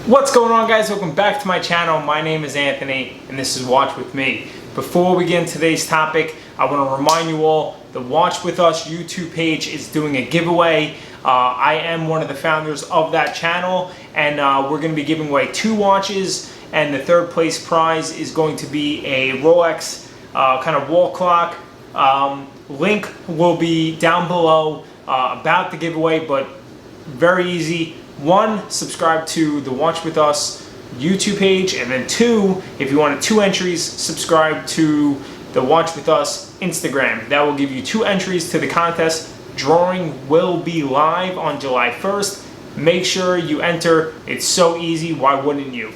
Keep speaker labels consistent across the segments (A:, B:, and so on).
A: What's going on, guys? Welcome back to my channel. My name is Anthony and this is Watch With Me. Before we get into today's topic, I want to remind you all the Watch With Us YouTube page is doing a giveaway. I am one of the founders of that channel, and we're going to be giving away 2 watches, and the third place prize is going to be a Rolex kind of wall clock. Link will be down below about the giveaway, but very easy. 1, subscribe to the Watch With Us YouTube page, and then 2, if you wanted 2 entries, subscribe to the Watch With Us Instagram. That will give you 2 entries to the contest. Drawing will be live on July 1st. Make sure you enter. It's so easy. Why wouldn't you?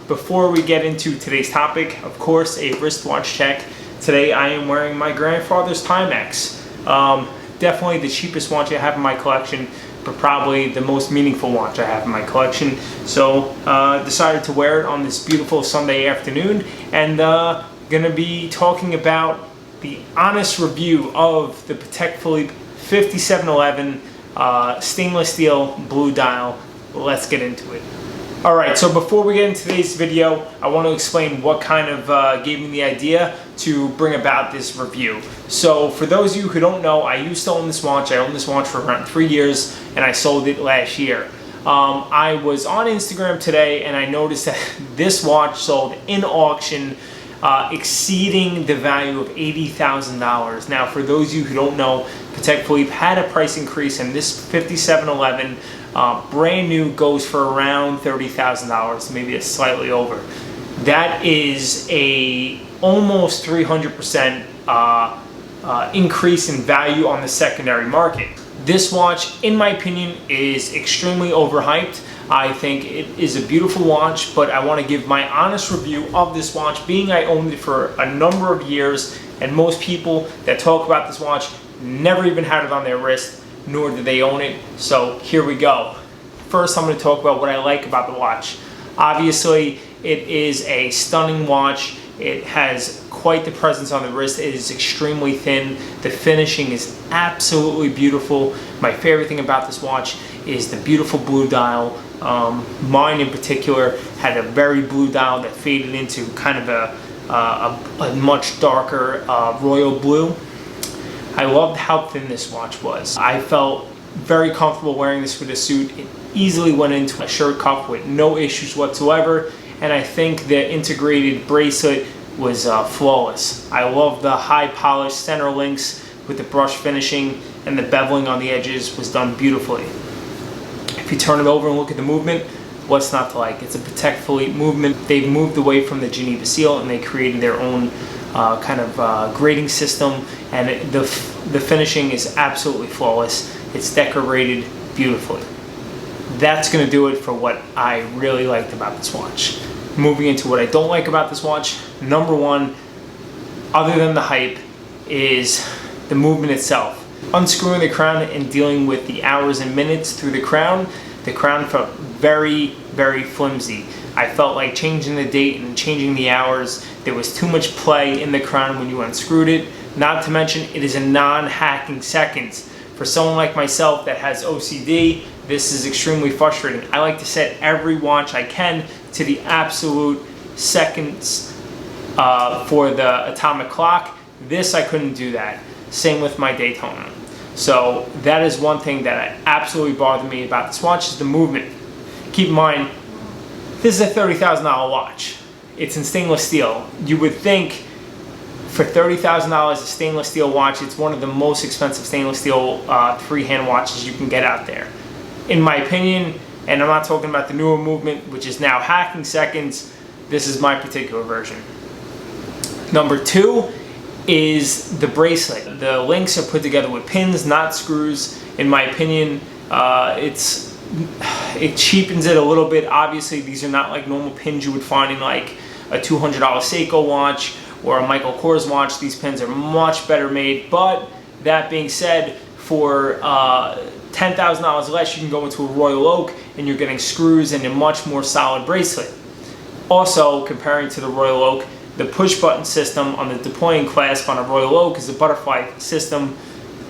A: Before we get into today's topic, of course, a wristwatch check. Today I am wearing my grandfather's Timex. Definitely the cheapest watch I have in my collection, but probably the most meaningful watch I have in my collection. So decided to wear it on this beautiful Sunday afternoon, and gonna be talking about the honest review of the Patek Philippe 5711 stainless steel blue dial. Let's get into it. Alright, so before we get into today's video, I want to explain what kind of gave me the idea to bring about this review. So for those of you who don't know, I used to own this watch. I owned this watch for around 3 years, and I sold it last year. I was on Instagram today, and I noticed that this watch sold in auction, exceeding the value of $80,000. Now, for those of you who don't know, Patek Philippe had a price increase, and this 5711 brand new goes for around $30,000, maybe a slightly over. That is a almost 300% increase in value on the secondary market. This watch, in my opinion, is extremely overhyped. I think it is a beautiful watch, but I want to give my honest review of this watch, being I owned it for a number of years, and most people that talk about this watch never even had it on their wrist, nor did they own it. So here we go. First, I'm going to talk about what I like about the watch. Obviously, it is a stunning watch. It has quite the presence on the wrist. It is extremely thin. The finishing is absolutely beautiful. My favorite thing about this watch is the beautiful blue dial. Mine in particular had a very blue dial that faded into kind of a much darker royal blue. I loved how thin this watch was. I felt very comfortable wearing this with a suit. It easily went into a shirt cuff with no issues whatsoever, and I think the integrated bracelet was flawless. I love the high polished center links with the brush finishing, and the beveling on the edges was done beautifully. If you turn it over and look at the movement, what's not to like? It's a Patek Philippe movement. They've moved away from the Geneva seal, and they created their own kind of grading system, and the finishing is absolutely flawless. It's decorated beautifully. That's going to do it for what I really liked about this watch. Moving into what I don't like about this watch, number 1, other than the hype, is the movement itself. Unscrewing the crown and dealing with the hours and minutes through the crown felt very, very flimsy. I felt like changing the date and changing the hours, there was too much play in the crown when you unscrewed it. Not to mention, it is a non-hacking seconds. For someone like myself that has OCD, this is extremely frustrating. I like to set every watch I can to the absolute seconds for the atomic clock. This, I couldn't do that. Same with my Daytona. So that is one thing that absolutely bothered me about this watch, is the movement. Keep in mind, this is a $30,000 watch. It's in stainless steel. You would think for $30,000 a stainless steel watch, it's one of the most expensive stainless steel freehand watches you can get out there. In my opinion, and I'm not talking about the newer movement, which is now hacking seconds, this is my particular version. Number 2 is the bracelet. The links are put together with pins, not screws. In my opinion, it cheapens it a little bit. Obviously, these are not like normal pins you would find in like a $200 Seiko watch or a Michael Kors watch. These pins are much better made, but that being said, for $10,000 less, you can go into a Royal Oak and you're getting screws and a much more solid bracelet. Also, comparing to the Royal Oak, the push button system on the deploying clasp on a Royal Oak is a butterfly system,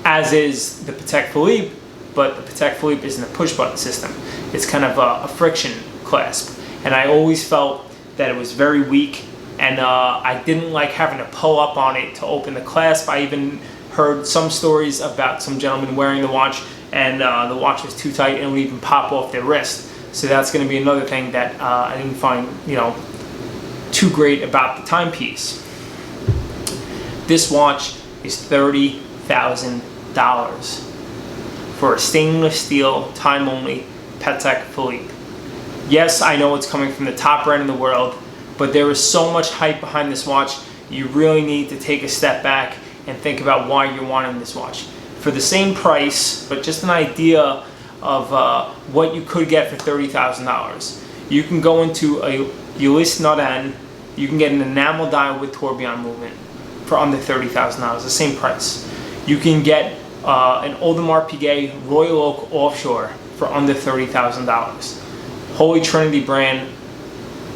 A: as is the Patek Philippe, but the Patek Philippe isn't a push button system. It's kind of a friction clasp. And I always felt that it was very weak, and I didn't like having to pull up on it to open the clasp. I even heard some stories about some gentlemen wearing the watch and the watch was too tight and it would even pop off their wrist. So that's going to be another thing that I didn't find, too great about the timepiece. This watch is $30,000 for a stainless steel, time only Patek Philippe. Yes, I know it's coming from the top brand in the world, but there is so much hype behind this watch, you really need to take a step back and think about why you're wanting this watch. For the same price, but just an idea of what you could get for $30,000. You can go into a Ulysse Nardin, you can get an enamel dial with tourbillon movement for under $30,000, the same price. You can get an Audemars Piguet Royal Oak Offshore for under $30,000. Holy Trinity brand,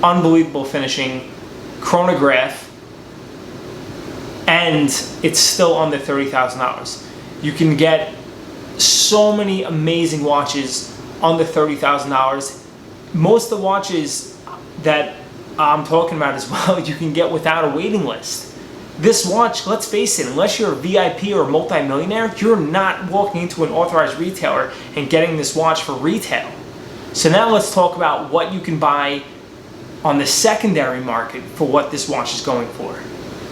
A: unbelievable finishing, chronograph, and it's still under $30,000. You can get so many amazing watches under $30,000. Most of the watches that I'm talking about as well, you can get without a waiting list. This watch, let's face it, unless you're a VIP or a multi-millionaire, you're not walking into an authorized retailer and getting this watch for retail. So now let's talk about what you can buy on the secondary market for what this watch is going for.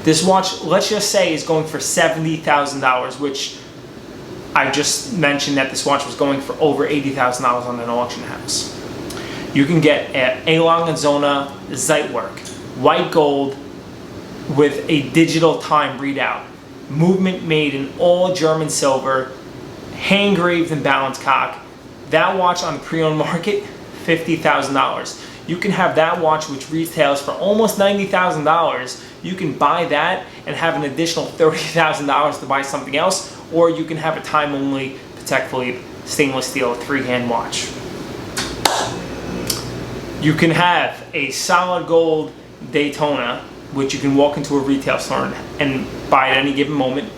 A: This watch, let's just say, is going for $70,000, which I just mentioned that this watch was going for over $80,000 on an auction house. You can get an A. Lange & Söhne Zeitwerk, white gold with a digital time readout, movement made in all German silver, hand engraved in balance cock. That watch on the pre-owned market, $50,000. You can have that watch, which retails for almost $90,000. You can buy that and have an additional $30,000 to buy something else, or you can have a time-only Patek Philippe stainless steel 3-hand watch. You can have a solid gold Daytona, which you can walk into a retail store and buy at any given moment.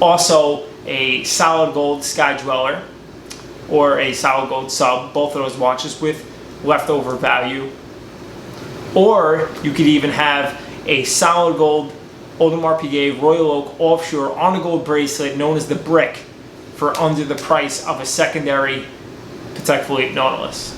A: Also, a solid gold Sky Dweller or a solid gold sub, both of those watches with leftover value. Or you could even have a solid gold Audemars Piguet Royal Oak Offshore on a gold bracelet known as the Brick for under the price of a secondary Patek Philippe Nautilus.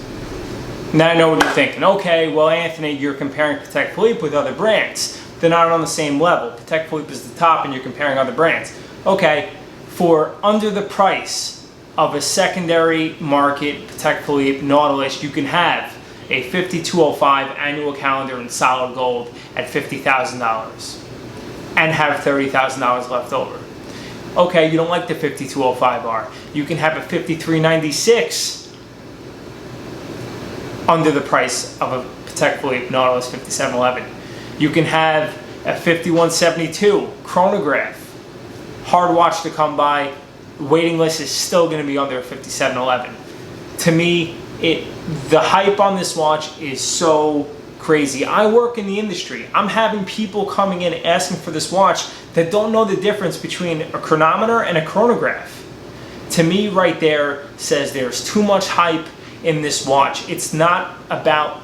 A: Now I know what you're thinking. Okay, well Anthony, you're comparing Patek Philippe with other brands. They're not on the same level. Patek Philippe is the top and you're comparing other brands. Okay, for under the price of a secondary market Patek Philippe Nautilus, you can have a 5205 annual calendar in solid gold at $50,000 and have $30,000 left over. Okay, you don't like the 5205R. You can have a 5396 under the price of a Patek Philippe Nautilus 5711. You can have a 5172 chronograph. Hard watch to come by. Waiting list is still going to be under a 5711. To me, the hype on this watch is so crazy. I work in the industry. I'm having people coming in asking for this watch that don't know the difference between a chronometer and a chronograph. To me, right there says there's too much hype in this watch. It's not about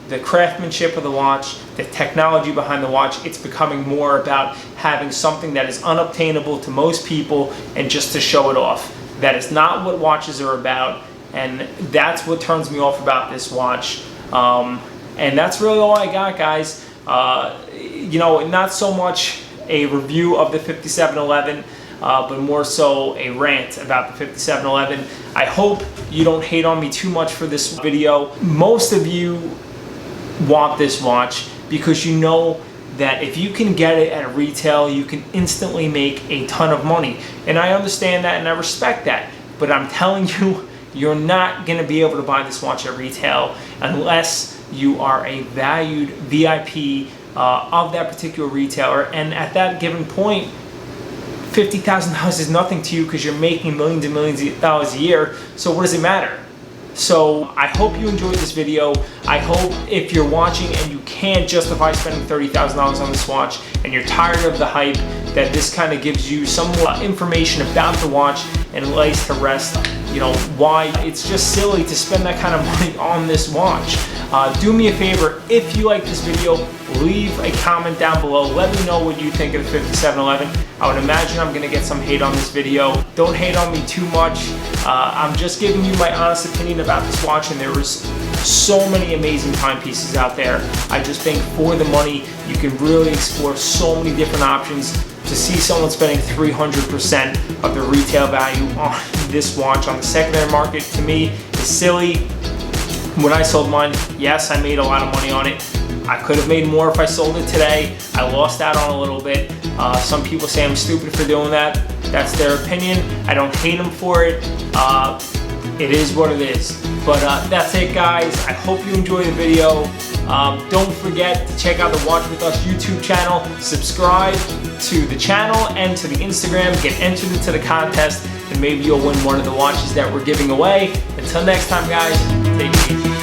A: the craftsmanship of the watch, the technology behind the watch. It's becoming more about having something that is unobtainable to most people and just to show it off. That is not what watches are about, and that's what turns me off about this watch. And that's really all I got, guys. Not so much a review of the 5711, but more so a rant about the 5711. I hope you don't hate on me too much for this video. Most of you want this watch because you know that if you can get it at retail, you can instantly make a ton of money. And I understand that and I respect that. But I'm telling you, you're not going to be able to buy this watch at retail unless you are a valued VIP of that particular retailer. And at that given point, $50,000 is nothing to you because you're making millions and millions of dollars a year. So what does it matter? So I hope you enjoyed this video. I hope if you're watching and you can't justify spending $30,000 on this watch and you're tired of the hype, that this kind of gives you some more information about the watch and lays to rest why it's just silly to spend that kind of money on this watch. Do me a favor, if you like this video, leave a comment down below. Let me know what you think of the 5711. I would imagine I'm gonna get some hate on this video. Don't hate on me too much. I'm just giving you my honest opinion about this watch, and there is so many amazing timepieces out there. I just think for the money, you can really explore so many different options. To see someone spending 300% of the retail value on this watch on the secondary market, to me, is silly. When I sold mine, yes, I made a lot of money on it. I could have made more if I sold it today. I lost out on a little bit. Some people say I'm stupid for doing that. That's their opinion. I don't hate them for it. It is what it is. But that's it, guys. I hope you enjoy the video. Don't forget to check out the Watch With Us YouTube channel. Subscribe to the channel and to the Instagram. Get entered into the contest, and maybe you'll win one of the watches that we're giving away. Until next time, guys, take it easy.